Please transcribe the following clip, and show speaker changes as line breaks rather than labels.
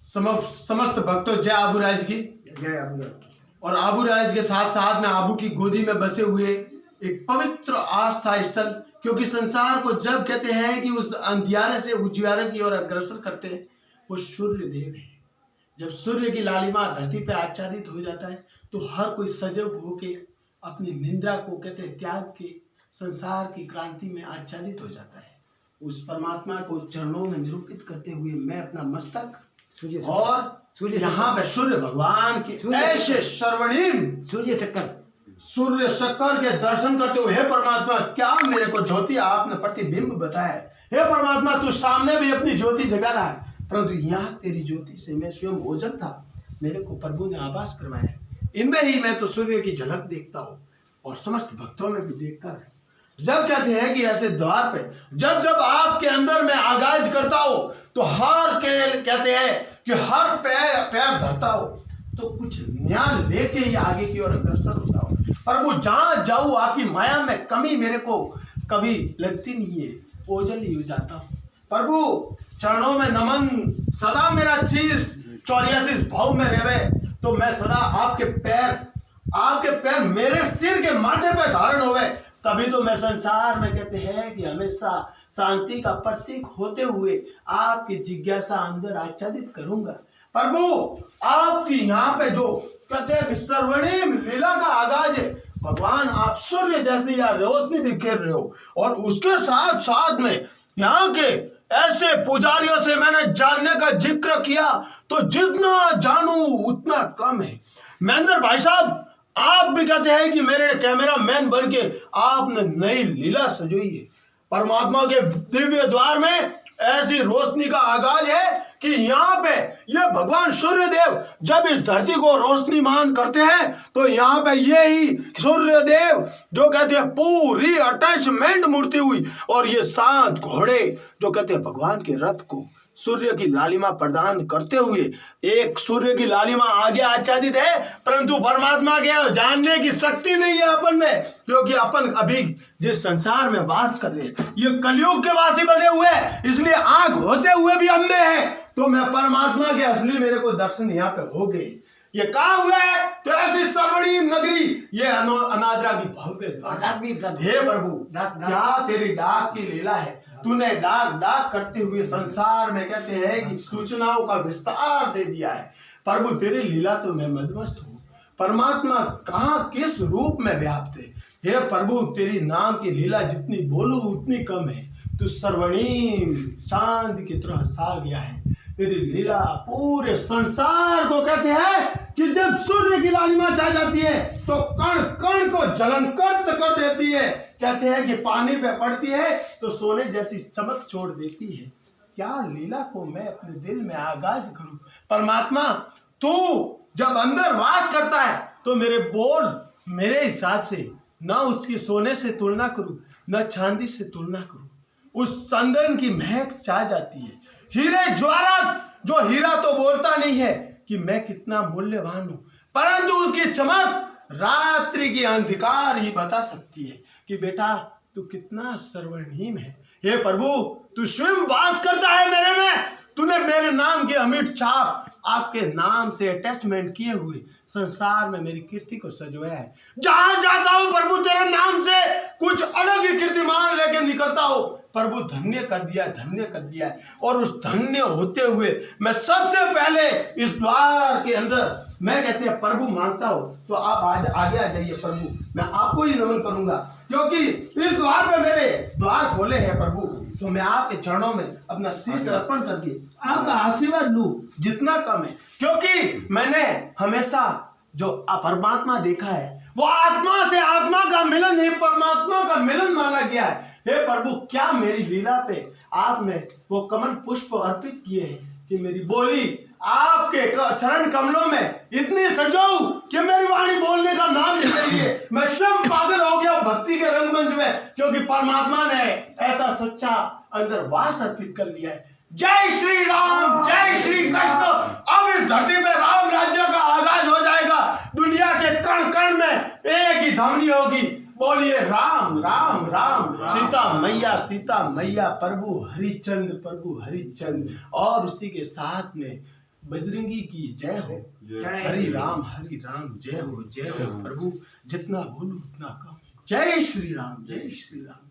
समस्त भक्तों जय आबूराज की।
जय आबूराज।
और आबूराज के साथ साथ में आबू की गोदी में बसे हुए एक पवित्र आस्था स्थल, क्योंकि संसार को जब कहते हैं कि उस अंधियारे से उजियारे की ओर अग्रसर करते हैं, वो सूर्य देव है। जब सूर्य की लालिमा धरती पे आच्छादित हो जाता है तो हर कोई सजग होके अपनी निंद्रा को कहते हैं त्याग के संसार की क्रांति में आच्छादित हो जाता है। उस परमात्मा को चरणों में निरूपित करते हुए मैं अपना मस्तक और यहाँ पे सूर्य भगवान के ऐसे सर्वणीम सूर्य शक्कर के दर्शन करते हुए, हे परमात्मा क्या मेरे को ज्योति आपने प्रतिबिंब बताया है। हे परमात्मा तू सामने भी अपनी ज्योति जगा रहा है, परंतु यहाँ तेरी ज्योति से मैं स्वयं ओझल था, मेरे को प्रभु ने आभास करवाया है। इनमें ही मैं तो सूर्य की झलक देखता हूँ और समस्त भक्तों में भी देखता है। जब कहते हैं कि ऐसे द्वार पे जब जब आपके अंदर में आगाज करता हो तो हर के कहते हैं कि हर पैर धरता हो तो कुछ नया लेके ही आगे की ओर अग्रसर होता हो। पर वो जहां जाऊं आपकी माया में कमी मेरे को कभी लगती नहीं है, ओझल ही हो जाता हूं। प्रभु चरणों में नमन, सदा मेरा शीश 84 भाव में रहे तो मैं सदा आपके पैर मेरे सिर के माथे पे धारण होवे, तभी तो मैं संसार में कहते हैं कि हमेशा शांति का प्रतीक होते हुए आपकी जिज्ञासा अंदर आच्छादित करूंगा। प्रभु आपकी यहाँ पे जो कहते हैं कि सर्वणीम लीला का आगाज है, भगवान आप सूर्य जैसी या रोशनी बिखेर रहे हो। और उसके साथ साथ में यहाँ के ऐसे पुजारियों से मैंने जानने का जिक्र किया तो जितना जानू उतना कम है। महेंद्र भाई साहब आप भी कहते हैं कि मेरे कैमरा मैन बन के आपने नई लीला सजोई है। परमात्मा के दिव्य द्वार में ऐसी रोशनी का आगाज है कि यहाँ पे ये भगवान सूर्य देव जब इस धरती को रोशनीमान करते हैं तो यहाँ पे ये ही सूर्य देव जो कहते हैं पूरी अटैचमेंट मूर्ति हुई, और ये 7 घोड़े जो कहते हैं भगवान के रथ को सूर्य की लालिमा प्रदान करते हुए, एक सूर्य की लालिमा आगे आच्छादित है, परंतु परमात्मा के जानने की शक्ति नहीं है अपन में, क्योंकि अपन अभी जिस संसार में वास कर रहे हैं ये कलयुग के वासी बने हुए हैं, इसलिए आंख होते हुए भी अंधे हैं। तो मैं परमात्मा के असली मेरे को दर्शन यहाँ पे हो गए। ये कहा हुआ है तो ऐसी सर्वणीम नगरी, ये अनादरा की भव्य। हे प्रभु क्या तेरी डाक की लीला है, तूने डाक करते हुए संसार में कहते हैं कि सूचनाओं का विस्तार दे दिया है। प्रभु तेरी लीला तो मैं मदमस्त हूँ। परमात्मा कहाँ किस रूप में व्याप्त है। हे प्रभु तेरी नाम की लीला जितनी बोलूं उतनी कम है। तू सर्वणीम चांद की तरह छा गया है। तेरी लीला पूरे संसार को कहते हैं कि जब सूर्य की लालिमा छा जाती है तो कण कण को जलंकृत कर देती है। कहते हैं कि पानी पे पड़ती है तो सोने जैसी चमक छोड़ देती है। क्या लीला को मैं अपने दिल में आगाज करूं। परमात्मा तू जब अंदर वास करता है तो मेरे बोल मेरे हिसाब से न उसकी सोने से तुलना करूं न चांदी से तुलना करूं। उस चंदन की महक छा जाती है। हीरे ज्वारात जो हीरा तो बोलता नहीं है कि मैं कितना मूल्यवान हूं, परंतु उसकी चमक रात्रि की अंधकार ही बता सकती है कि बेटा तू कितना सर्वणीम है। हे प्रभु तू स्वयं वास करता है मेरे में। तूने मेरे नाम की अमिट छाप आपके नाम से अटैचमेंट किए हुए संसार में मेरी कीर्ति को सजोया है। जहां जाता हूं प्रभु तेरे नाम से कुछ अलग ही कीर्तिमान लेके निकलता हो। प्रभु धन्य कर दिया है। और उस धन्य होते हुए मैं सबसे पहले इस द्वार के अंदर मैं कहते हैं प्रभु मांगता हूं तो आप आज आगे आ जाइए प्रभु, मैं आपको ही नमन करूंगा, क्योंकि इस द्वार पे मेरे द्वार खोले हैं प्रभु। तो मैं आपके चरणों में अपना शीश अर्पण करके आपका आशीर्वाद लूं जितना कम है, क्योंकि मैंने हमेशा जो परमात्मा देखा है वो आत्मा से आत्मा का मिलन ही परमात्मा का मिलन माना गया है। हे प्रभु क्या मेरी लीला पे आपने वो कमल पुष्प अर्पित किए हैं कि मेरी बोली आपके चरण कमलों में इतनी सजाऊ कि मेरी वाणी बोलने का नाम नहीं ले लिए। मैं स्वयं पागल हो गया भक्ति के रंगमंच में, क्योंकि परमात्मा ने ऐसा सच्चा अंदर वास अर्पित कर लिया है। जय श्री राम, जय श्री कृष्ण। अब इस धरती पे राम राज्य का आगाज हो जाएगा। दुनिया के कण कण में एक ही ध्वनि होगी, बोलिए राम राम राम, सीता मैया प्रभु हरिचंद। और उसी के साथ में बजरंगी की जय हो। हरि राम जय हो प्रभु, जितना बोलूं उतना कम। जय श्री राम, जय श्री राम।